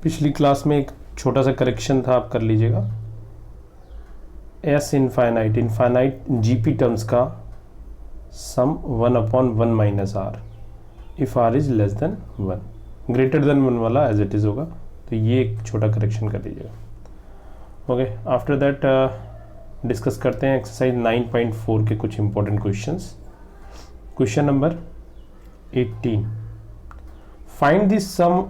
पिछली क्लास में एक छोटा सा करेक्शन था, आप कर लीजिएगा। एस इनफाइनाइट जीपी टर्म्स का sum 1/1 minus r if r is less than 1, greater than 1 वाला एज इट इज़ होगा, तो ये एक छोटा करेक्शन कर दीजिएगा। ओके, आफ्टर दैट डिस्कस करते हैं एक्सरसाइज 9.4 के कुछ important questions. Question number 18, find the sum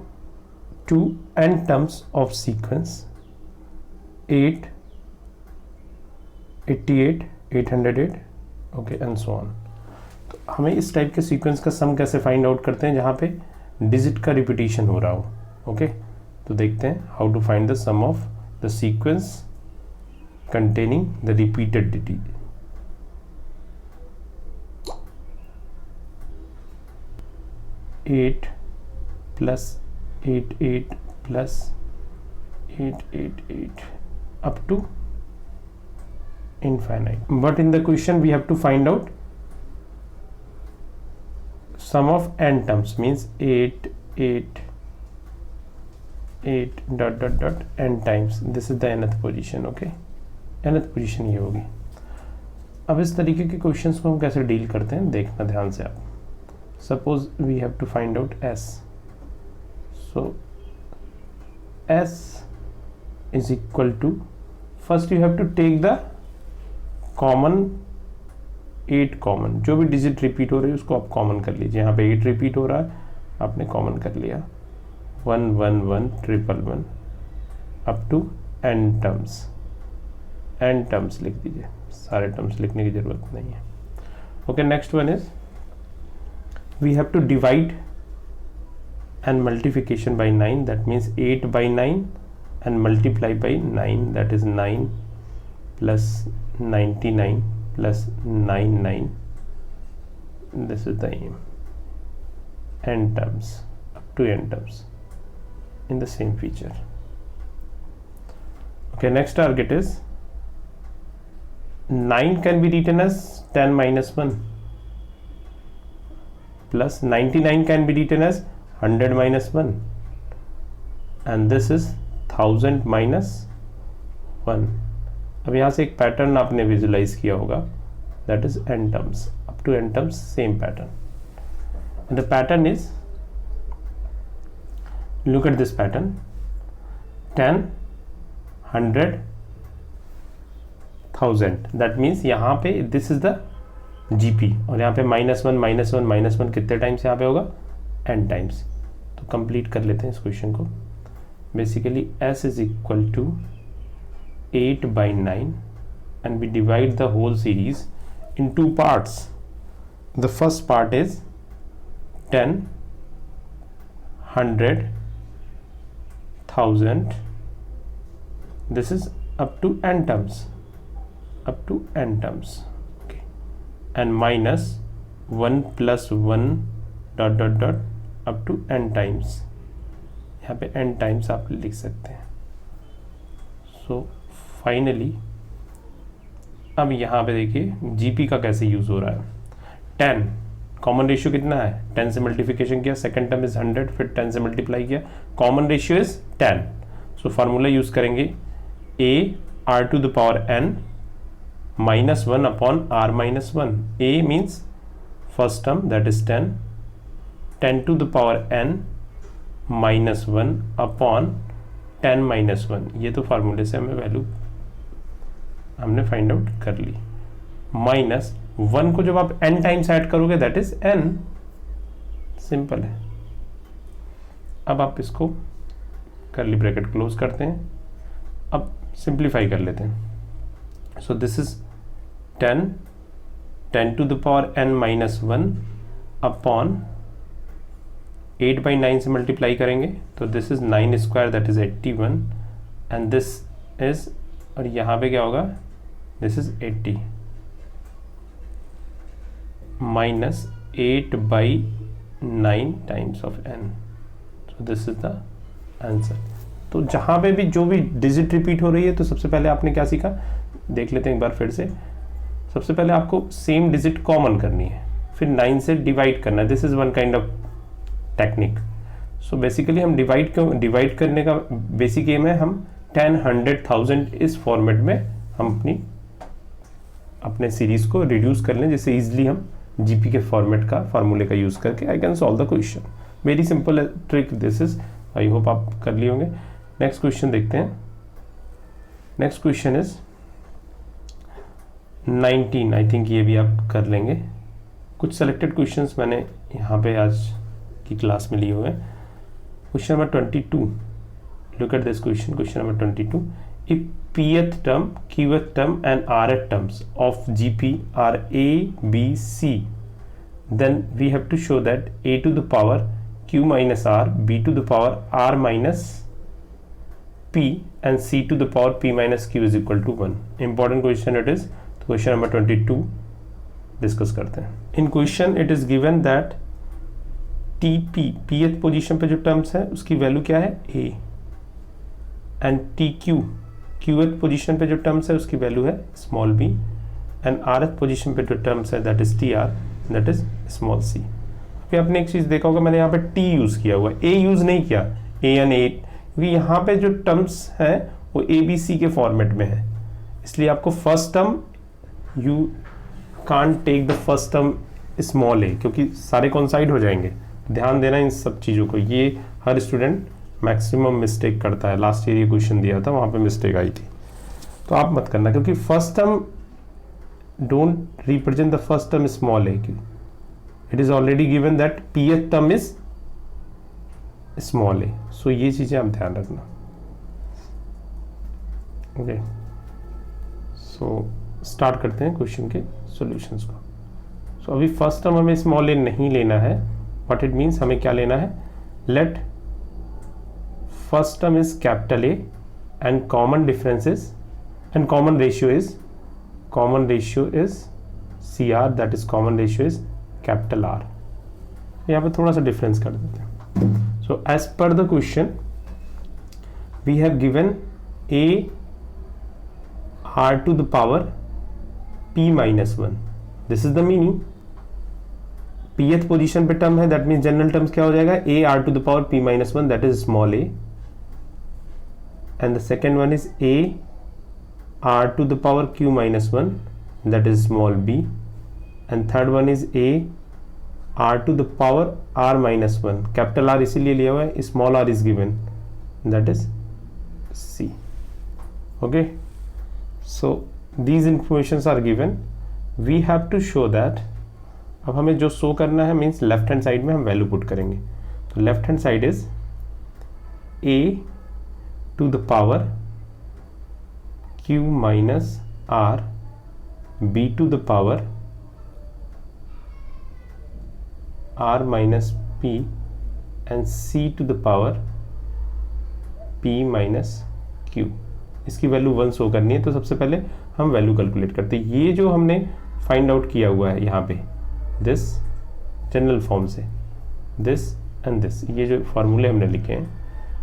to n terms of sequence 8, 88, 808, okay and so on। तो हमें इस टाइप के सीक्वेंस का सम कैसे फाइंड आउट करते हैं जहाँ पे डिजिट का रिपीटिशन हो रहा हो। ओके, तो देखते हैं how to find the sum of the sequence containing the repeated digit. Eight plus 88 plus 888 up to infinite. But in the question we have to find out sum of n terms, means 8 8 8 dot dot dot n times. This is the nth position. Okay, nth position ये होगी। अब इस तरीके के questions को हम कैसे deal करते हैं देखना ध्यान से आप। Suppose we have to find out s, so s is equal to, first you have to take the common 8 common, जो भी डिजिट रिपीट हो रही है उसको आप कॉमन कर लीजिए। यहाँ पे 8 रिपीट हो रहा है, आपने कॉमन कर लिया 1 1 1 1 1 1 up to n terms. n terms लिख दीजिए, सारे टर्म्स लिखने की ज़रूरत नहीं है। Okay, next one is we have to divide and multiplication by 9, that means 8 by 9 and multiply by 9, that is 9 plus 99 plus 99, this is the aim, n terms up to n terms in the same feature. Okay, next target is 9 can be written as 10 minus 1 plus 99 can be written as 100 minus 1 and this is 1000 minus 1। अब यहाँ से एक pattern आपने visualise किया होगा, that is n terms up to n terms, same pattern, and the pattern is, look at this pattern, 10 100 1000, that means यहाँ पे this is the GP और यहाँ पे -1 कितने टाइम्स यहाँ पे होगा, n टाइम्स। तो कंप्लीट कर लेते हैं इस क्वेश्चन को। Basically s is equal to 8 by 9 and we divide the whole series in two parts. The first part is 10 100 1000, this is up to n terms, okay, and minus 1 plus 1 dot dot dot up to n times, यहाँ पे n times आप लिख सकते हैं। So finally अब यहाँ पे देखिए जीपी का कैसे यूज़ हो रहा है। 10 कॉमन रेशियो कितना है, 10 से मल्टीप्लिकेशन किया, सेकेंड टर्म इज 100, फिर 10 से मल्टीप्लाई किया, common ratio is 10। So formula use करेंगे a r to the power n minus 1 upon r minus 1। a means first term, that is 10 to the power n minus 1 upon 10 minus 1। ये तो फार्मूले से हमें value हमने find out कर ली। Minus 1 को जब आप n टाइम्स ऐड करोगे दैट इज n, सिंपल है। अब आप इसको कर्ली ब्रैकेट क्लोज करते हैं, अब सिंप्लीफाई कर लेते हैं। सो this is 10 to the power n minus 1 upon 8 by 9 से मल्टीप्लाई करेंगे तो this is 9 square, that is 81 and this is, और यहाँ पे क्या होगा, this is 80 minus 8 by 9 times of n, so this is the answer. तो जहाँ पे भी जो भी डिजिट रिपीट हो रही है तो सबसे पहले आपने क्या सीखा, देख लेते हैं एक बार फिर से। सबसे पहले आपको सेम डिजिट कॉमन करनी है, फिर 9 से डिवाइड करना है, this is one kind of technique. So basically हम डिवाइड करने का बेसिक एम है, हम 10, 100,000 इस फॉर्मेट में हम अपने सीरीज को रिड्यूस कर लें, जिससे इजीली हम जीपी के फॉर्मेट का फार्मूले का यूज करके I can solve the question. Very simple trick this is, I hope आप कर लिए होंगे। नेक्स्ट क्वेश्चन देखते हैं। Next question is 19, I think ये भी आप कर लेंगे। कुछ सेलेक्टेड क्वेश्चंस मैंने यहाँ पे आज की क्लास में लिए हुए हैं। Question number 22, look at this question, question number 22। If pth term, qth term and rth terms of GP are a, b, c, then we have to show that a to the power q minus r, b to the power r minus p and c to the power p minus q is equal to 1. Important question it is. तो question number 22 discuss करते हैं। In question it is given that TP pth position पे जो terms है उसकी value क्या है a, and TQ qth position पे जो टर्म्स है उसकी वैल्यू है small b, and rth position पे जो टर्म्स है that is TR, that is small c। अभी आपने एक चीज देखा होगा, मैंने यहाँ पे t यूज किया हुआ है, a यूज नहीं किया, a एंड a, क्योंकि यहाँ पे जो टर्म्स हैं वो ABC के फॉर्मेट में है, इसलिए आपको first term you can't take the first term small a, क्योंकि सारे कॉन्साइड हो जाएंगे। ध्यान देना इन सब चीज़ों को, ये हर स्टूडेंट मैक्सिमम मिस्टेक करता है। लास्ट ईयर ये क्वेश्चन दिया था, वहाँ पे मिस्टेक आई थी, तो आप मत करना, क्योंकि first term don't represent the first term small a, it is already given that pth term is small a, सो ये चीज़ें आप ध्यान रखना। ओके, सो स्टार्ट करते हैं क्वेश्चन के सॉल्यूशंस को। सो अभी फर्स्ट टर्म हमें स्मॉल a नहीं लेना है, व्हाट इट मीन्स हमें क्या लेना है, late first term is capital A and common difference is, and common ratio is CR, that is common ratio is capital R। यहाँ पे थोड़ा सा डिफरेंस कर देते हैं। So as per the question we have given A R to the power P minus 1, this is the meaning। pth position पे term है, that means general terms क्या हो जाएगा, A R to the power P minus 1, that is small a, and the second one is a r to the power q minus 1, that is small b, and third one is a r to the power r minus 1, capital R इसीलिए लिया हुआ है, small r is given, that is c। okay, so these informations are given, we have to show that। अब हमें जो show करना है means left hand side में हम वैल्यू पुट करेंगे, तो left hand side is a to the power q minus r, b to the power r minus p and c to the power p minus q। इसकी value 1 show करनी है, तो सबसे पहले हम वैल्यू कैलकुलेट करते हैं। ये जो हमने फाइंड आउट किया हुआ है यहाँ पे दिस जनरल फॉर्म से, दिस एंड दिस, ये जो फार्मूले हमने लिखे हैं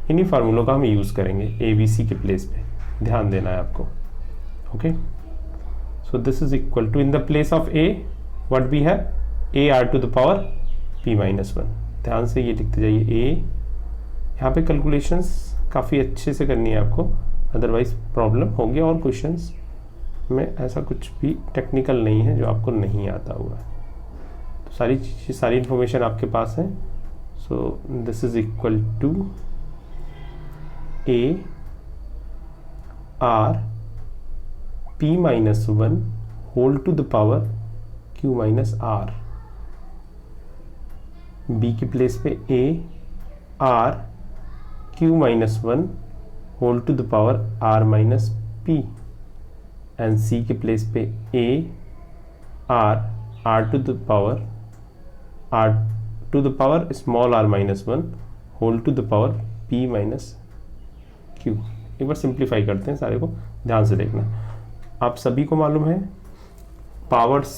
इन्हीं फार्मूलों का हम यूज़ करेंगे ए बी सी के प्लेस पे, ध्यान देना है आपको। Okay, so this is equal to, in the place of a what we have, a r to the power P minus 1। ध्यान से ये लिखते जाइए, ए, यहाँ पे कैलकुलेशंस काफ़ी अच्छे से करनी है आपको, अदरवाइज प्रॉब्लम होगी। और क्वेश्चंस में ऐसा कुछ भी टेक्निकल नहीं है जो आपको नहीं आता हुआ है, तो सारी चीज़, सारी इन्फॉर्मेशन आपके पास है। So this is equal to a r p minus 1 whole to the power q minus r, b की प्लेस पे a r q minus 1 whole to the power r minus p, and c की place पे a r r to the power small r minus 1 whole to the power p minus q। एक बार simplify करते हैं सारे को, ध्यान से देखना। आप सभी को मालूम है पावर्स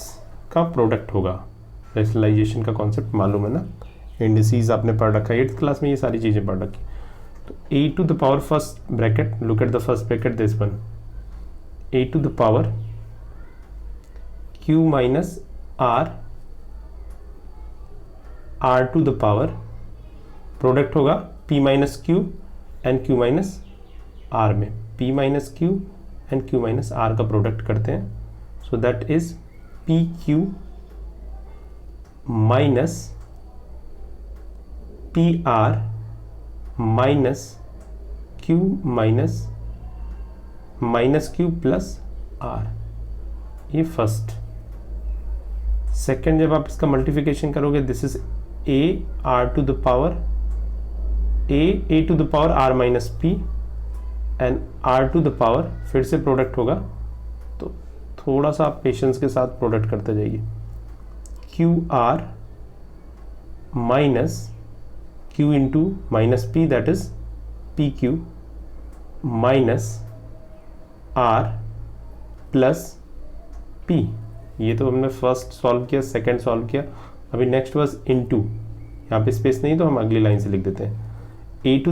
का प्रोडक्ट होगा, रैशनलाइजेशन का कॉन्सेप्ट मालूम है ना, इंडिसीज आपने पढ़ रखा है 8th क्लास में, ये सारी चीज़ें पढ़ रखी। तो a to the power first bracket, look at the first bracket, this one, a to the power q minus r, r to the power product होगा p minus q and q minus r में, p minus q and q minus r का product करते हैं, so that is p Q minus P R minus q minus Q plus are, ये first. Second, जब आप इसका multiplication करोगे, this is a r to the power a to the power r minus p and r to the power, फिर से product होगा, तो थोड़ा सा आप पेशेंस के साथ प्रोडक्ट करते जाइए, q are minus Q into minus p, that is p Q minus are plus p. ये तो हमने फर्स्ट सॉल्व किया, सेकंड सॉल्व किया, अभी नेक्स्ट वाज इनटू, यहाँ पे स्पेस नहीं तो हम अगली लाइन से लिख देते हैं, A to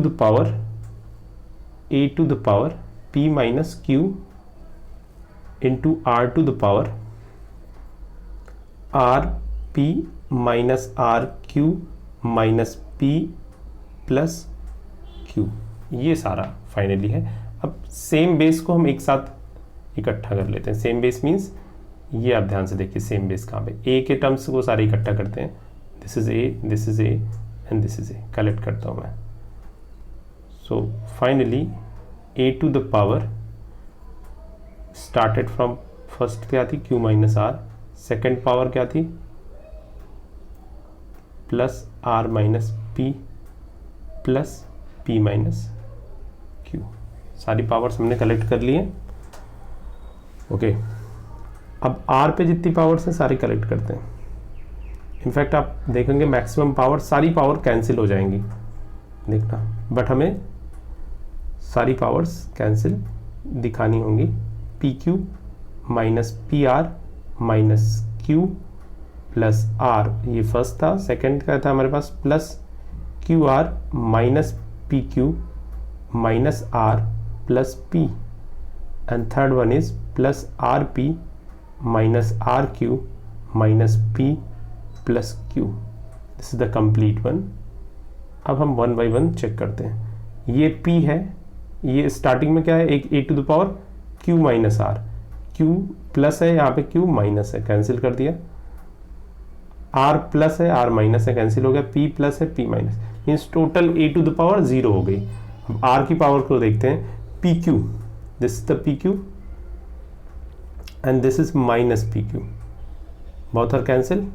the power P minus Q into R to the power R P minus R Q minus P plus Q, ये सारा फाइनली है। अब सेम बेस को हम एक साथ इकट्ठा कर लेते हैं। सेम बेस मीन्स ये आप ध्यान से देखिए, सेम बेस कहाँ पे, ए के टर्म्स को सारे इकट्ठा करते हैं, this is a and this is a, collect करता हूँ मैं। So finally a to the power started from first क्या थी, q minus r, second power क्या थी, plus r minus P plus p minus q, सारी पावर्स हमने collect कर लिए। ओके, अब आर पे जितनी पावर्स हैं सारी कलेक्ट करते हैं। इनफैक्ट आप देखेंगे मैक्सिमम पावर, सारी पावर कैंसिल हो जाएंगी, देखना, बट हमें सारी पावर्स कैंसिल दिखानी होंगी। P Q minus P R minus Q plus are, ये फर्स्ट था। सेकंड का था हमारे पास plus Q are minus P Q minus are plus P, and third one is plus R P minus R Q minus P plus Q, this is the complete one. अब हम one by one check करते हैं। ये p है, ये starting में क्या है, एक A to the power q minus R, q plus है, यहाँ पे q माइनस है, कैंसिल कर दिया। r प्लस है, r माइनस है, कैंसिल हो गया। p प्लस है, p minus, means total a to the power 0 हो गई। अब r की पावर को देखते हैं, pq, this is the pq and this is minus pq, both are cancel,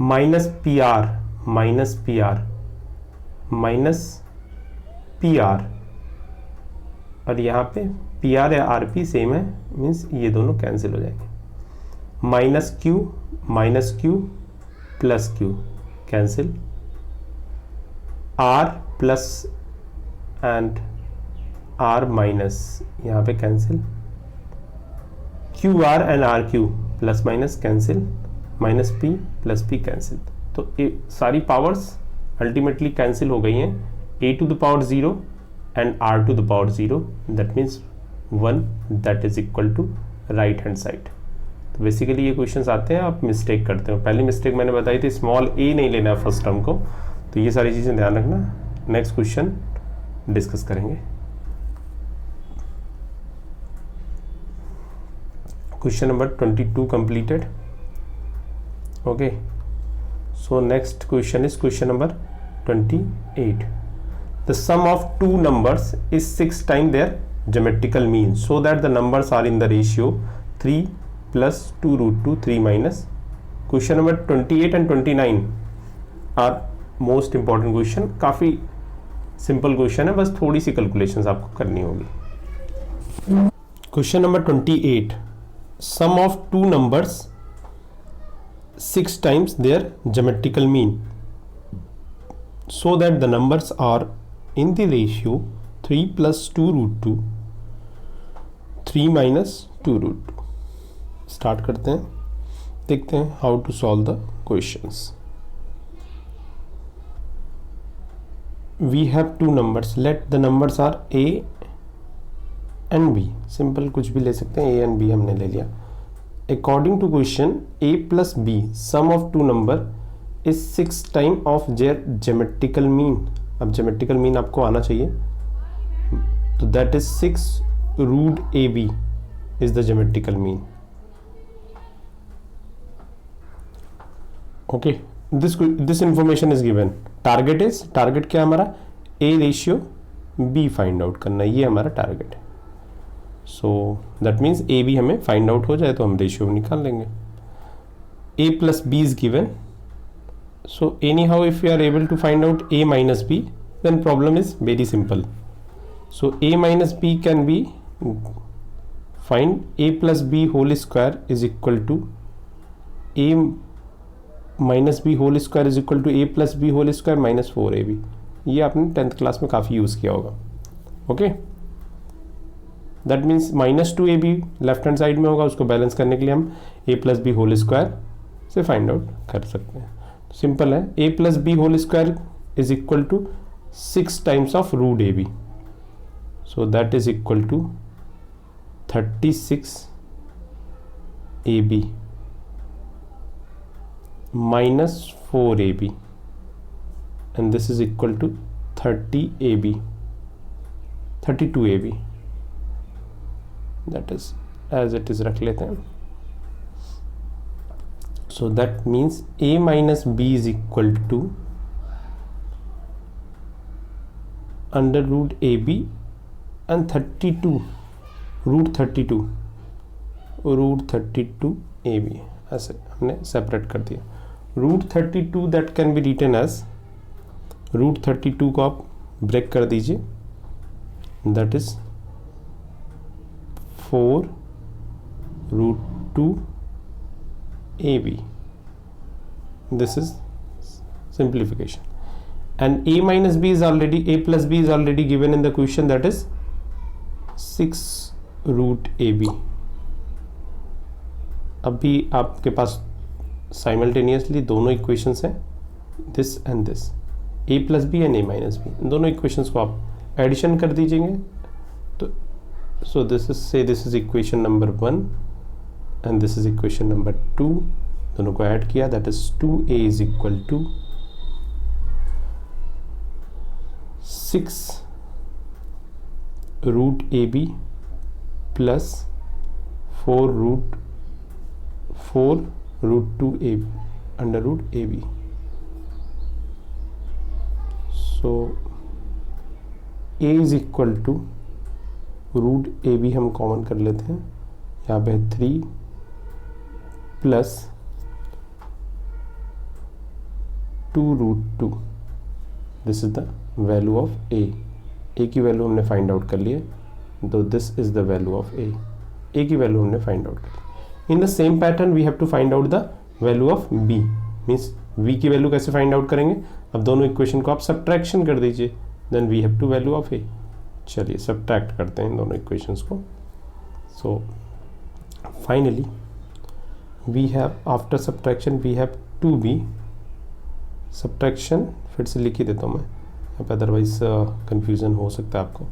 minus pr minus pr, और यहाँ पे pr या rp सेम है, मीन्स ये दोनों कैंसिल हो जाएंगे। Minus q plus q cancel, r plus and r minus यहाँ पे cancel, QR and RQ plus minus cancel, minus P plus P cancel. तो सारी पावर्स अल्टीमेटली कैंसिल हो गई हैं, A to the power 0 and R to the power 0, that means 1, that is equal to right hand side. तो basically ये questions आते हैं, आप मिस्टेक करते हो। पहली मिस्टेक मैंने बताई थी, स्मॉल a नहीं लेना है फर्स्ट टर्म को, तो ये सारी चीज़ें ध्यान रखना। नेक्स्ट क्वेश्चन डिस्कस करेंगे। Question number 22 completed. Okay, so next question is question number 28. The sum of two numbers is 6 times their geometrical mean, so that the numbers are in the ratio 3 plus 2 root 2 3 minus. Question number 28 and 29 are most important question. काफ़ी simple question है, बस थोड़ी सी calculations आपको करनी होगी। Question number 28, sum of two numbers 6 times their geometrical mean, so that the numbers are in the ratio 3 plus 2 root 2 3 minus 2 root 2। Start करते हैं, देखते हैं how to solve the questions. We have two numbers, let the numbers are a and b, simple कुछ भी ले सकते हैं, A and B हमने ले लिया। According to question a plus b, sum of two number is 6 time of their geometrical mean. अब geometrical mean आपको आना चाहिए, तो that is 6 root a b is the geometrical mean. Okay, this information is given. Target क्या हमारा, a ratio b find out करना, ये हमारा टारगेट है। So that means a b हमें फाइंड आउट हो जाए तो हम रेशियो निकाल लेंगे। A plus B is given, so any how if you are able to find out A minus B, then problem is very simple. So A minus B can be find A plus B whole square is equal to A minus B whole square is equal to A plus B whole square minus 4ab। ये आपने 10th class में काफ़ी use किया होगा। Okay, that means -2ab left hand side में होगा, उसको balance करने के लिए हम a plus B whole square से फाइंड आउट कर सकते हैं। सिंपल है, a plus B whole square is equal to 6 times of root ab, so that is equal to 36 ab minus 4ab, and this is equal to 32ab, that is as it is रख लेते हैं। so that means a minus b is equal to under root ab and 32 root 32 ab, ऐसे हमने separate कर दिया। Root 32 that can be written as, root 32 को आप break कर दीजिए, that is 4 root 2 ab, this is simplification. And a minus B is already, a plus B is already given in the question, that is 6 root ab। अभी आपके पास simultaneously दोनों equations हैं, this and this, a plus b and a minus b, दोनों equations को आप addition कर दीजिएंगे तो so this is equation number 1 and this is equation number 2, दोनों को ऐड किया, that is 2a is equal to 6 root ab plus 4 root 2ab under root ab। So a is equal to root ab हम common कर लेते हैं, यहाँ पे 3 plus 2 root 2, this is the value of a की value हमने find out कर लिए, तो this is the value of a की वैल्यू हमने फाइंड आउट कर ली। In the same pattern we have to find out the value of b, means v की वैल्यू कैसे फाइंड आउट करेंगे, अब दोनों इक्वेशन को आप सब्ट्रैक्शन कर दीजिए, then we have to value of a। चलिए सब्ट्रैक्ट करते हैं इन दोनों इक्वेशंस को। So finally we have, after subtraction we have 2b, subtraction फिर से लिख ही देता हूँ मैं यहाँ पे, अदरवाइज कन्फ्यूज़न हो सकता है आपको।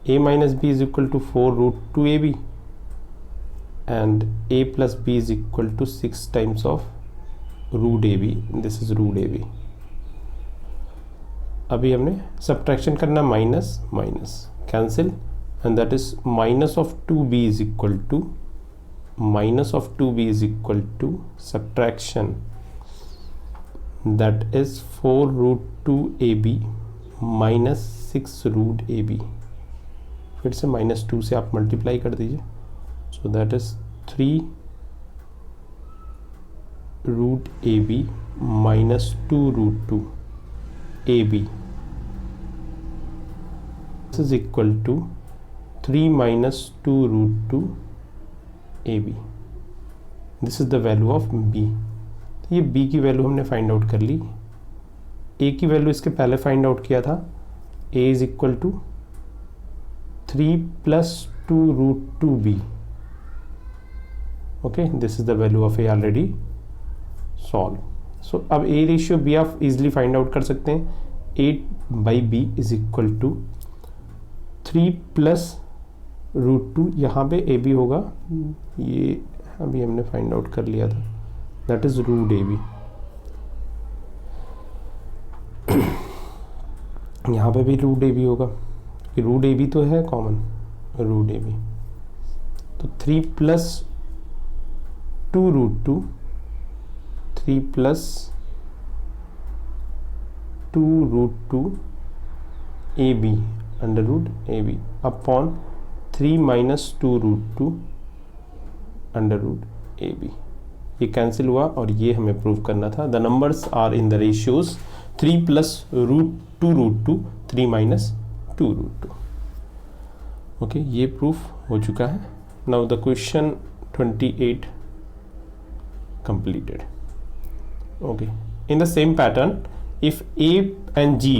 a minus B is equal to 4 root 2ab and a plus b is equal to 6 times of root ab, this is root ab। अभी हमने सब्ट्रैक्शन करना, minus minus cancel, and that is minus of 2b is equal to subtraction, that is 4 root 2ab minus 6 root ab, फिर से -2 से आप multiply कर दीजिए, so that is 3 root ab minus 2 root 2 ab, this is equal to 3 minus 2 root 2 ab, this is the value of b। तो ये b की value हमने फाइंड आउट कर ली, a की वैल्यू इसके पहले फाइंड आउट किया था, a is equal to 3 plus 2 root 2b, okay, this is the value of a already solved। so अब a रेशियो b आप इजिली फाइंड आउट कर सकते हैं, 8/b is equal to 3 plus root 2, यहाँ पे a b होगा, ये अभी हमने फाइंड आउट कर लिया था, दैट इज रूट ab। यहाँ पे भी रूट ए बी होगा क्योंकि रूट ए बी तो है कॉमन, रूट ए बी। तो 3 plus 2 root 2, 3 plus 2 root 2 a b under root a b upon 3 minus 2 root 2 under root a b. ये cancel हुआ और ये हमें प्रूव करना था। The numbers are in the ratios 3 plus root 2 root 2, 3 minus 2 root 2। Okay, ये proof हो चुका है। Now the question 28 completed. Okay, in the same pattern, if A and G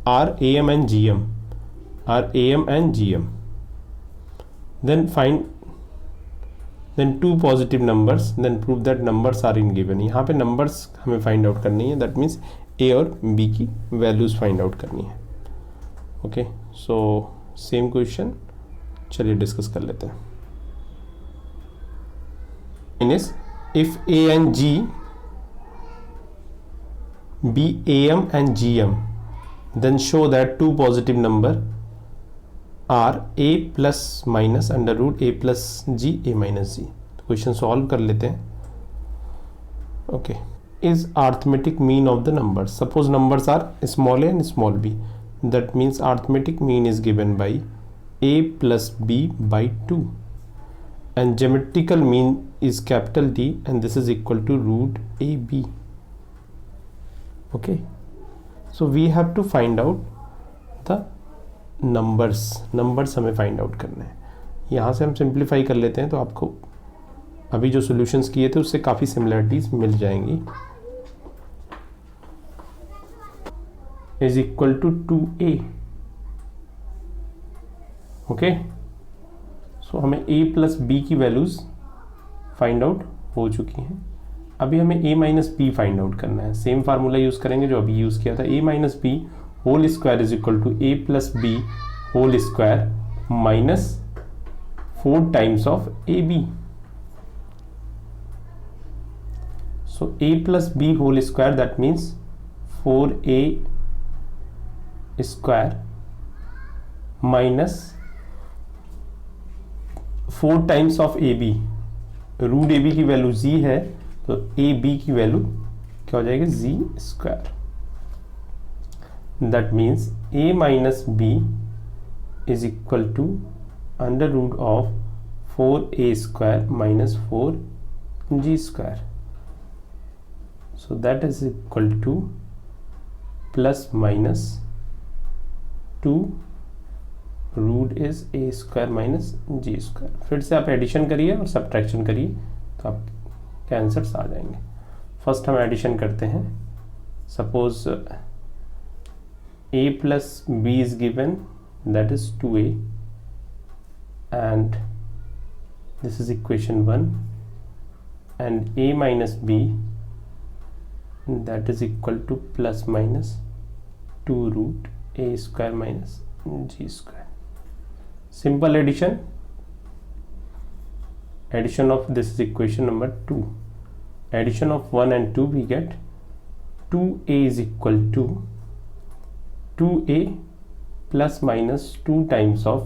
are AM and GM, then two positive numbers, then prove that numbers are in given. यहाँ पे numbers हमें find out करनी है, that means A और B की values find out करनी है। Okay, so same question, चलिए डिस्कस कर लेते हैं। If A and G be AM and GM, then show that two positive number are A plus minus under root A plus G, A minus G। तो question solve कर लेते हैं। Okay, is arithmetic mean of the numbers? Suppose numbers are small a and small b, that means arithmetic mean is given by A plus B by 2 and geometrical mean is capital D and this is equal to root AB. Okay, so we have to find out the numbers हमें find out करने हैं। यहाँ से हम simplify कर लेते हैं तो आपको अभी जो सॉल्यूशंस किए थे उससे काफ़ी सिमिलरिटीज मिल जाएंगी। Is equal to 2A। Okay, so हमें A प्लस बी की वैल्यूज़ फाइंड आउट हो चुकी हैं। अभी हमें A minus B find out करना है। सेम फार्मूला यूज़ करेंगे जो अभी यूज़ किया था। A minus B whole square is equal to A plus B whole square minus 4 times of AB। So A plus B whole square that means 4A square minus 4 times of AB। Root AB की value Z है तो AB की value क्या हो जाएगी, Z square. That means A minus B is equal to under root of 4A square minus 4G square. So that is equal to plus minus 2 root is A square minus G square. फिर से आप addition करिए और subtraction करिए तो आपके answers आ जाएंगे। First हम एडिशन करते हैं। Suppose A plus B is given that is 2A and this is equation 1 and A minus B that is equal to plus minus 2 root A square minus G square. Simple addition of this is equation number 2. Addition of 1 and 2 we get 2A is equal to 2A plus minus 2 times of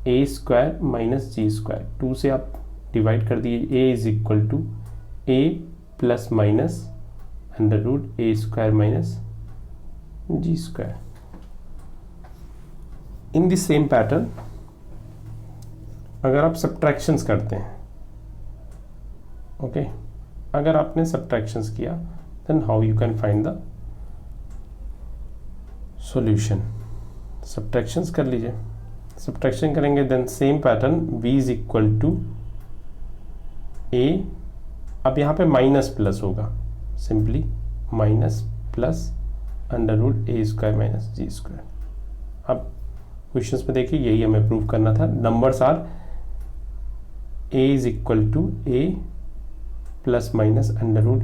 A square minus G square। 2 से आप divide कर दिए। A is equal to A plus minus under root A square minus G square। In the same pattern अगर आप subtractions करते हैं, okay, अगर आपने सब्ट्रैक्शंस किया then how you can find the solution. Subtractions कर लीजिए। सब्ट्रैक्शन करेंगे then same pattern b is equal to a। अब यहाँ पे माइनस प्लस होगा, simply minus plus under root A square minus G square. अब क्वेश्चंस में देखिए यही हमें प्रूव करना था। Numbers are A is equal to A plus minus under root,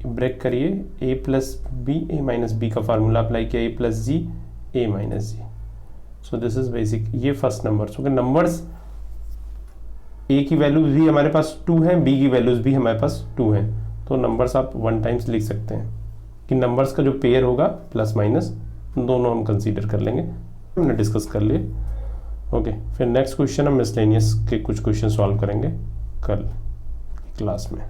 break करिए, A plus B, A minus B का फार्मूला अप्लाई किया, A plus G, A minus G. So this is basic. ये first numbers हो गए। Numbers A की values भी हमारे पास 2 हैं, B की वैल्यूज भी हमारे पास 2 हैं, तो नंबर्स आप 1 टाइम्स लिख सकते हैं कि नंबर्स का जो पेयर होगा प्लस माइनस दोनों हम कंसीडर कर लेंगे, हमने डिस्कस कर लिए। ओके, फिर नेक्स्ट क्वेश्चन हम मिसलेनियस के कुछ क्वेश्चन सॉल्व करेंगे कल क्लास में।